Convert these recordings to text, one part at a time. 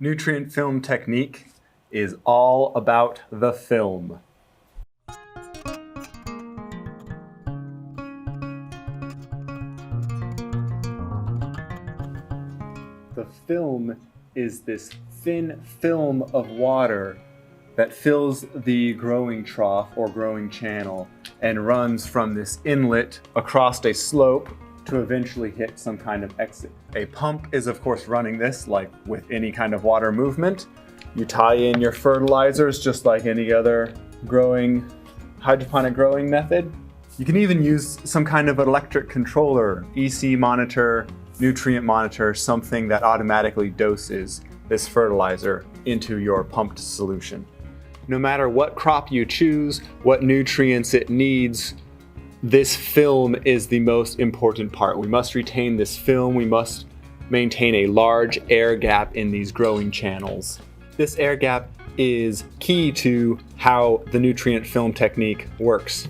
Nutrient film technique is all about the film. The film is this thin film of water that fills the growing trough or growing channel and runs from this inlet across a slope to eventually hit some kind of exit. A pump is of course running this, like with any kind of water movement. You tie in your fertilizers just like any other hydroponic growing method. You can even use some kind of electric controller, EC monitor, nutrient monitor, something that automatically doses this fertilizer into your pumped solution. No matter what crop you choose, what nutrients it needs, this film is the most important part. We must retain this film. We must maintain a large air gap in these growing channels. This air gap is key to how the nutrient film technique works.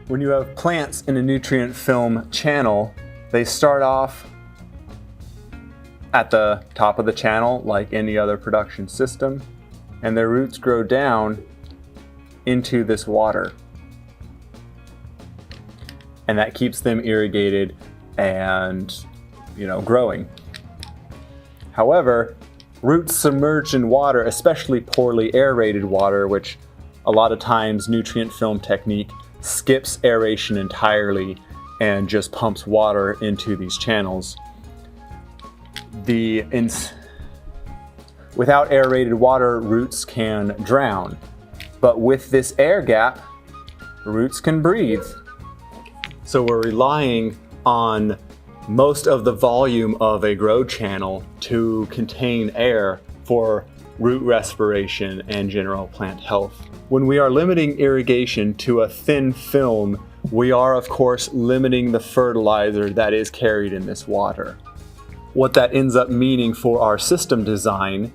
When you have plants in a nutrient film channel, they start off at the top of the channel like any other production system, and their roots grow down into this water. And that keeps them irrigated and, growing. However, roots submerged in water, especially poorly aerated water, which a lot of times nutrient film technique skips aeration entirely and just pumps water into these channels. Without aerated water, roots can drown. But with this air gap, roots can breathe. So we're relying on most of the volume of a grow channel to contain air for root respiration and general plant health. When we are limiting irrigation to a thin film, we are of course limiting the fertilizer that is carried in this water. What that ends up meaning for our system design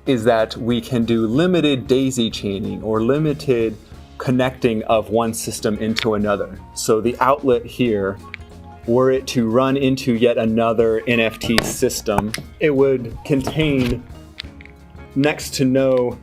is that we can do limited daisy chaining or limited connecting of one system into another. So the outlet here, were it to run into yet another NFT system, it would contain next to no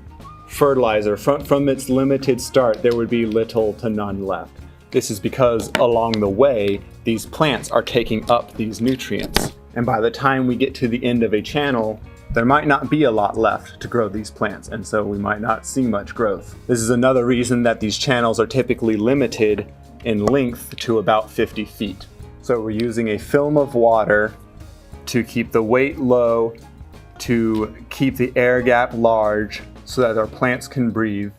fertilizer. From its limited start, there would be little to none left. This is because along the way, these plants are taking up these nutrients. And by the time we get to the end of a channel, there might not be a lot left to grow these plants, and so we might not see much growth. This is another reason that these channels are typically limited in length to about 50 feet. So we're using a film of water to keep the weight low, to keep the air gap large so that our plants can breathe.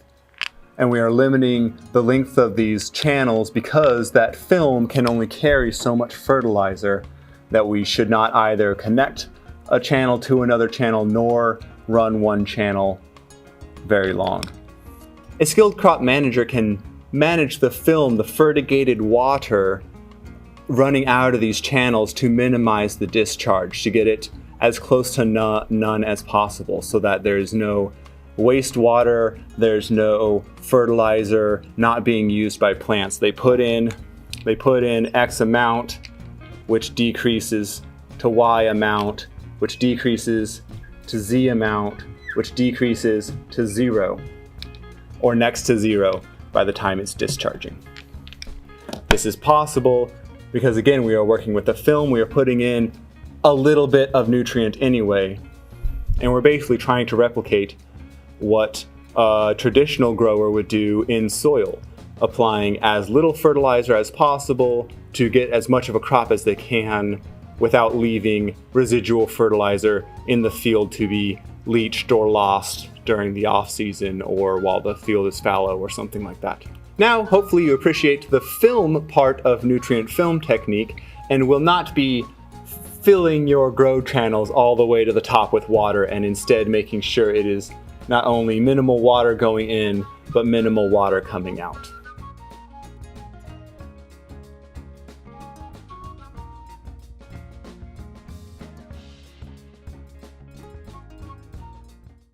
And we are limiting the length of these channels because that film can only carry so much fertilizer that we should not either connect a channel to another channel nor run one channel very long. A skilled crop manager can manage the film, the fertigated water running out of these channels to minimize the discharge, to get it as close to none as possible so that there's no wastewater, there's no fertilizer not being used by plants. They put in X amount, which decreases to Y amount, which decreases to Z amount, which decreases to 0 or next to 0 by the time it's discharging. This is possible because again, we are working with the film, we are putting in a little bit of nutrient anyway, and we're basically trying to replicate what a traditional grower would do in soil, applying as little fertilizer as possible to get as much of a crop as they can without leaving residual fertilizer in the field to be leached or lost during the off season or while the field is fallow or something like that. Now, hopefully you appreciate the film part of nutrient film technique and will not be filling your grow channels all the way to the top with water and instead making sure it is not only minimal water going in, but minimal water coming out.